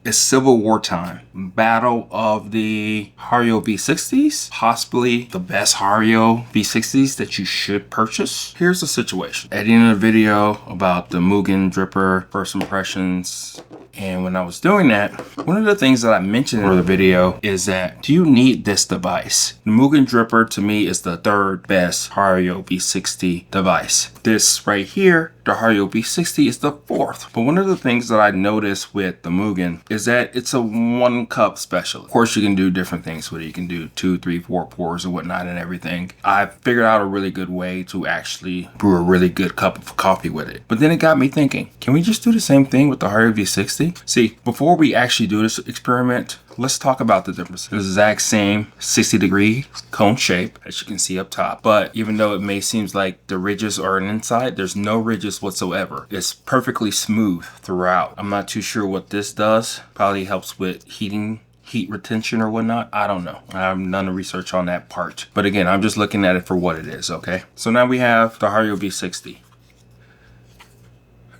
It's Civil War time. Battle of the Hario V60s. Possibly the best Hario V60s that you should purchase. Here's the situation. Editing a video about the Mugen Dripper first impressions. And when I was doing that, one of the things that I mentioned in the video is that, do you need this device? The Mugen Dripper to me is the third best Hario V60 device. This right here, the Hario V60 is the fourth. But one of the things that I noticed with the Mugen is that it's a 1 cup special. Of course, you can do different things with it. You can do 2, 3, 4 pours and whatnot and everything. I figured out a really good way to actually brew a really good cup of coffee with it. But then it got me thinking, can we just do the same thing with the Hario V60? See, before we actually do this experiment, let's talk about the difference. The exact same 60-degree cone shape, as you can see up top. But even though it may seem like the ridges are inside, there's no ridges whatsoever. It's perfectly smooth throughout. I'm not too sure what this does. Probably helps with heat retention or whatnot. I don't know. I have none of research on that part. But again, I'm just looking at it for what it is, okay? So now we have the Hario V60.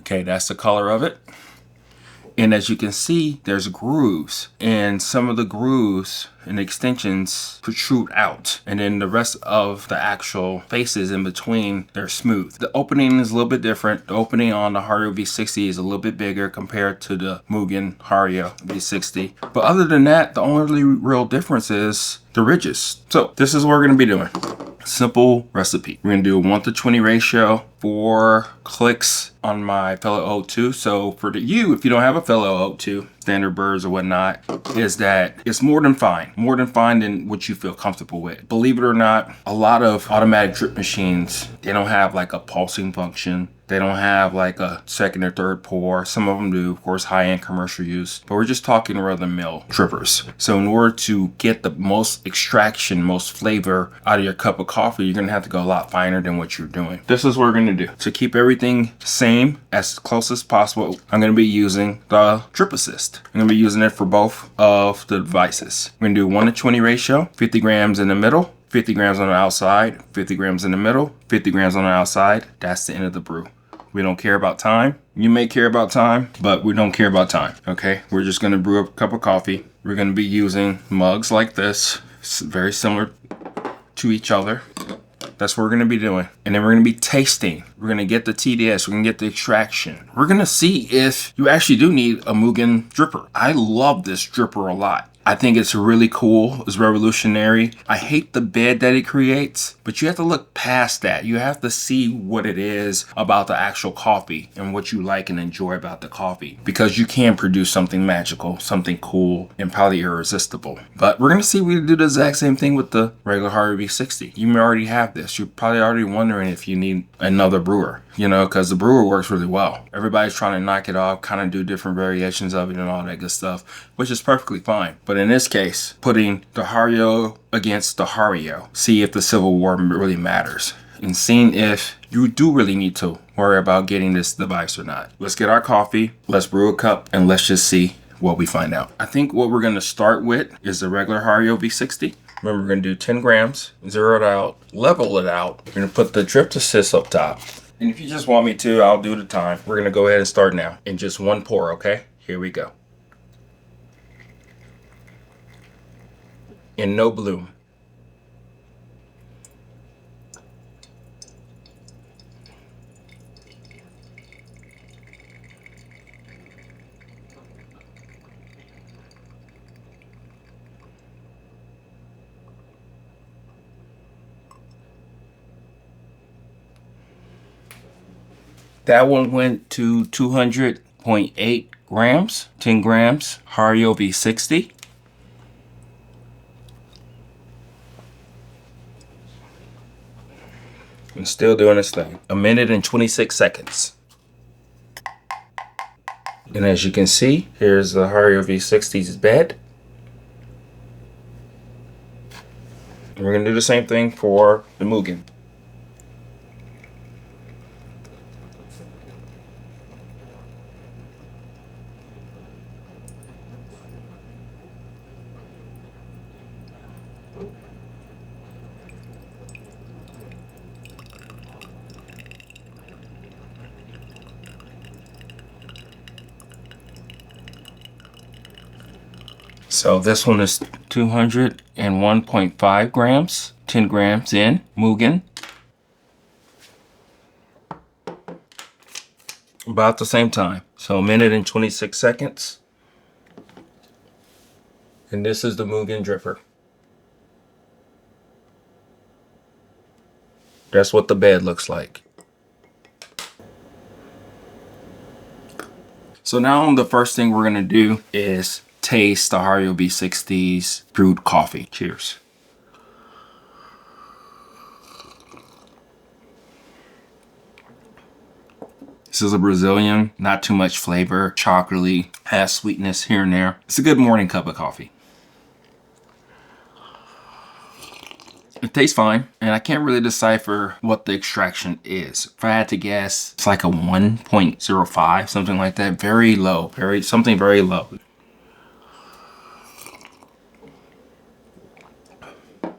Okay, that's the color of it. And as you can see, there's grooves, and some of the grooves and extensions protrude out. And then the rest of the actual faces in between, they're smooth. The opening is a little bit different. The opening on the Hario V60 is a little bit bigger compared to the Mugen Hario V60. But other than that, the only real difference is the ridges. So this is what we're gonna be doing. Simple recipe. We're gonna do a 1:20 ratio, 4 clicks on my fellow O2. So for you, if you don't have a fellow O2, standard birds or whatnot, is that it's more than fine than what you feel comfortable with. Believe it or not, a lot of automatic drip machines, they don't have like a pulsing function. They don't have like a second or third pour. Some of them do, of course, high-end commercial use, but we're just talking run-of-the-mill drippers. So in order to get the most extraction, most flavor out of your cup of coffee, you're gonna have to go a lot finer than what you're doing. This is what we're gonna do. To keep everything same, as close as possible, I'm gonna be using the Drip Assist. I'm gonna be using it for both of the devices. We're gonna do 1:20 ratio, 50 grams in the middle, 50 grams on the outside, 50 grams in the middle, 50 grams on the outside. That's the end of the brew. We don't care about time. You may care about time, but we don't care about time, okay? We're just gonna brew a cup of coffee. We're gonna be using mugs like this, very similar to each other. That's what we're gonna be doing. And then we're gonna be tasting. We're gonna get the TDS, we're gonna get the extraction. We're gonna see if you actually do need a Mugen Dripper. I love this dripper a lot. I think it's really cool. It's revolutionary. I hate the bed that it creates, but you have to look past that. You have to see what it is about the actual coffee and what you like and enjoy about the coffee, because you can produce something magical, something cool, and probably irresistible. But we're gonna see if we do the exact same thing with the regular Hario V60. You may already have this. You're probably already wondering if you need another brewer, you know, because the brewer works really well. Everybody's trying to knock it off, kind of do different variations of it and all that good stuff, which is perfectly fine. But in this case, putting the Hario against the Hario, see if the Civil War really matters, and seeing if you do really need to worry about getting this device or not. Let's get our coffee, let's brew a cup, and let's just see what we find out. I think what we're gonna start with is the regular Hario V60. Remember, we're gonna do 10 grams, zero it out, level it out. We're gonna put the Drip Assist up top. And if you just want me to, I'll do the time. We're gonna go ahead and start now in just 1 pour, okay? Here we go. And no bloom. That one went to 200.8 grams, 10 grams, Hario V60. And still doing its thing. 1 minute and 26 seconds. And as you can see, here's the Hario V60's bed. And we're gonna do the same thing for the Mugen. So this one is 201.5 grams, 10 grams in Mugen. About the same time. So 1 minute and 26 seconds. And this is the Mugen Dripper. That's what the bed looks like. So now the first thing we're gonna do is taste the Hario V60's brewed coffee. Cheers. This is a Brazilian, not too much flavor, chocolatey, has sweetness here and there. It's a good morning cup of coffee. It tastes fine, and I can't really decipher what the extraction is. If I had to guess, it's like a 1.05, something like that. Very low, something very low.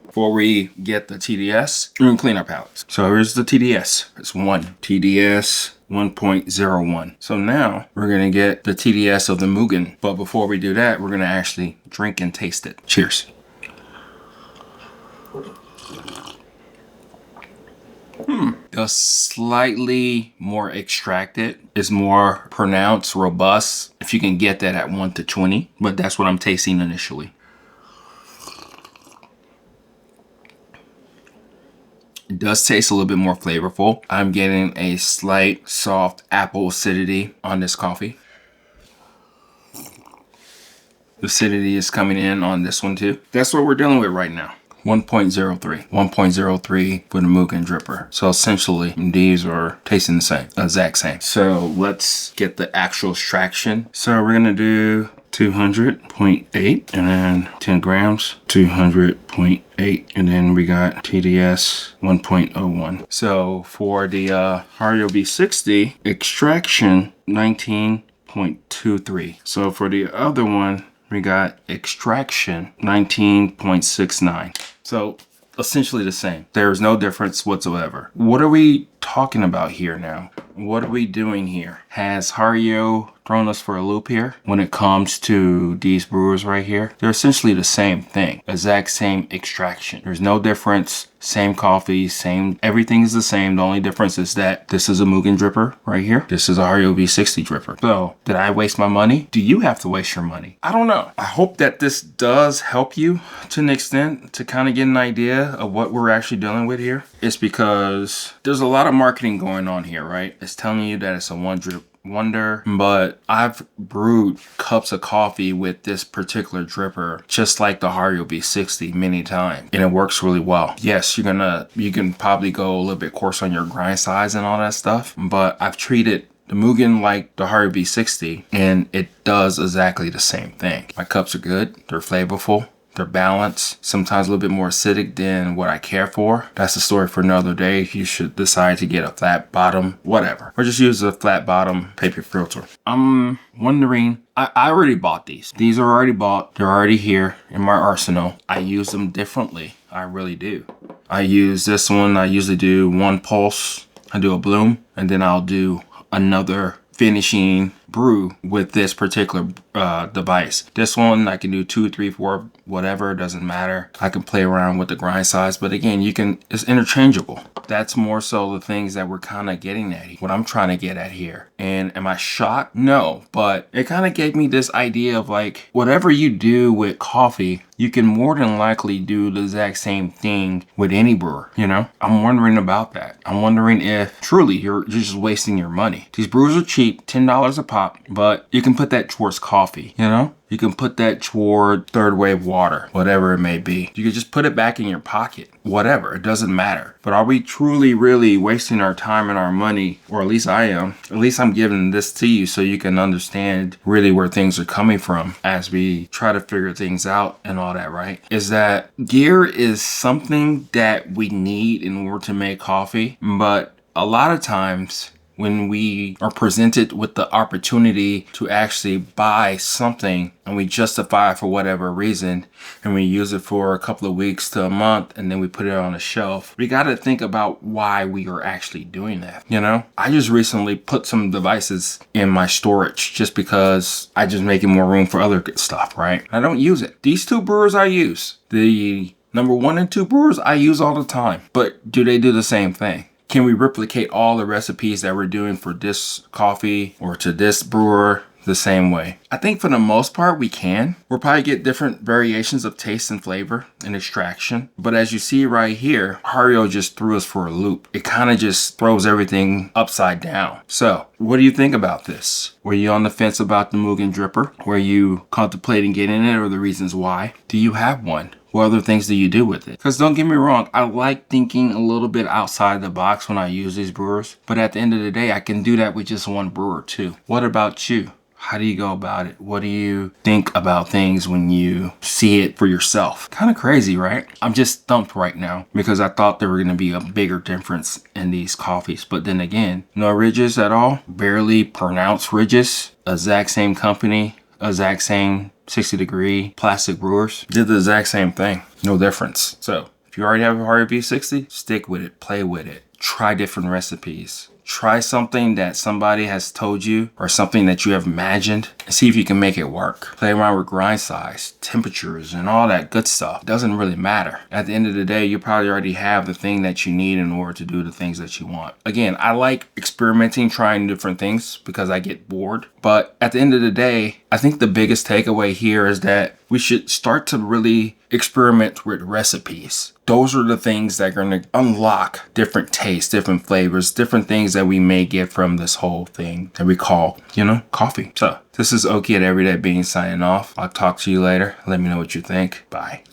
Before we get the TDS, we're gonna clean our palettes. So here's the TDS. It's 1. TDS 1.01. So now we're gonna get the TDS of the Mugen. But before we do that, we're gonna actually drink and taste it. Cheers. It's slightly more extracted. It's more pronounced, robust. If you can get that at 1 to 20, but that's what I'm tasting initially. It does taste a little bit more flavorful. I'm getting a slight soft apple acidity on this coffee. The acidity is coming in on this one too. That's what we're dealing with right now. 1.03. 1.03 for the Mugen Dripper. So essentially, these are tasting the same, exact same. So let's get the actual extraction. So we're gonna do 200.8 and then 10 grams, 200.8, and then we got TDS 1.01. So for the Hario V60 extraction, 19.23. So for the other one, we got extraction 19.69. So essentially the same. There's no difference whatsoever. What are we talking about here now? What are we doing here? Has Hario thrown us for a loop here when it comes to these brewers right here? They're essentially the same thing, exact same extraction. There's no difference. Same coffee, same, everything is the same. The only difference is that this is a Mugen Dripper right here. This is a Hario V60 Dripper. So did I waste my money? Do you have to waste your money? I don't know. I hope that this does help you to an extent to kind of get an idea of what we're actually dealing with here. It's because there's a lot of marketing going on here, right? It's telling you that it's a one drip wonder, but I've brewed cups of coffee with this particular dripper just like the Hario V60 many times, and it works really well. Yes, you can probably go a little bit coarse on your grind size and all that stuff, but I've treated the Mugen like the Hario V60 and it does exactly the same thing. My cups are good, they're flavorful, they're balanced, sometimes a little bit more acidic than what I care for. That's a story for another day. You should decide to get a flat bottom, whatever. Or just use a flat bottom paper filter. I'm wondering, I already bought these. These are already bought. They're already here in my arsenal. I use them differently. I really do. I use this one. I usually do one pulse. I do a bloom, and then I'll do another finishing brew with this particular device. This one I can do 2, 3, 4, whatever, doesn't matter. I can play around with the grind size, but again, it's interchangeable. That's more so the things that we're kind of getting at here, what I'm trying to get at here. And am I shocked? No, but it kind of gave me this idea of like, whatever you do with coffee, you can more than likely do the exact same thing with any brewer, you know? I'm wondering about that. I'm wondering if truly you're just wasting your money. These brewers are cheap, $10 a pop, but you can put that towards coffee, you know? You can put that toward third wave water, whatever it may be. You can just put it back in your pocket, whatever, it doesn't matter. But are we truly really wasting our time and our money? Or at least I am. At least I'm giving this to you so you can understand really where things are coming from as we try to figure things out and all that, right? Is that gear is something that we need in order to make coffee, but a lot of times when we are presented with the opportunity to actually buy something and we justify it for whatever reason, and we use it for a couple of weeks to a month, and then we put it on a shelf, we got to think about why we are actually doing that. You know, I just recently put some devices in my storage just because I just making more room for other good stuff, right? I don't use it. These two brewers I use, the number 1 and 2 brewers I use all the time, but do they do the same thing? Can we replicate all the recipes that we're doing for this coffee or to this brewer the same way? I think for the most part we can. We'll probably get different variations of taste and flavor and extraction. But as you see right here, Hario just threw us for a loop. It kind of just throws everything upside down. So what do you think about this? Were you on the fence about the Mugen Dripper? Were you contemplating getting it, or the reasons why? Do you have one? What other things do you do with it? Because don't get me wrong, I like thinking a little bit outside the box when I use these brewers. But at the end of the day, I can do that with just one brewer too. What about you? How do you go about it? What do you think about things when you see it for yourself? Kind of crazy, right? I'm just stumped right now because I thought there were going to be a bigger difference in these coffees. But then again, no ridges at all. Barely pronounced ridges. Exact same company. Exact same 60-degree plastic brewers. Did the exact same thing. No difference. So if you already have a Hario V60, stick with it. Play with it. Try different recipes. Try something that somebody has told you or something that you have imagined and see if you can make it work. Play around with grind size, temperatures, and all that good stuff. It doesn't really matter. At the end of the day, you probably already have the thing that you need in order to do the things that you want. Again, I like experimenting, trying different things because I get bored. But at the end of the day, I think the biggest takeaway here is that we should start to really experiment with recipes. Those are the things that are going to unlock different tastes, different flavors, different things that we may get from this whole thing that we call, coffee. So this is Oki at Everyday Beans signing off. I'll talk to you later. Let me know what you think. Bye.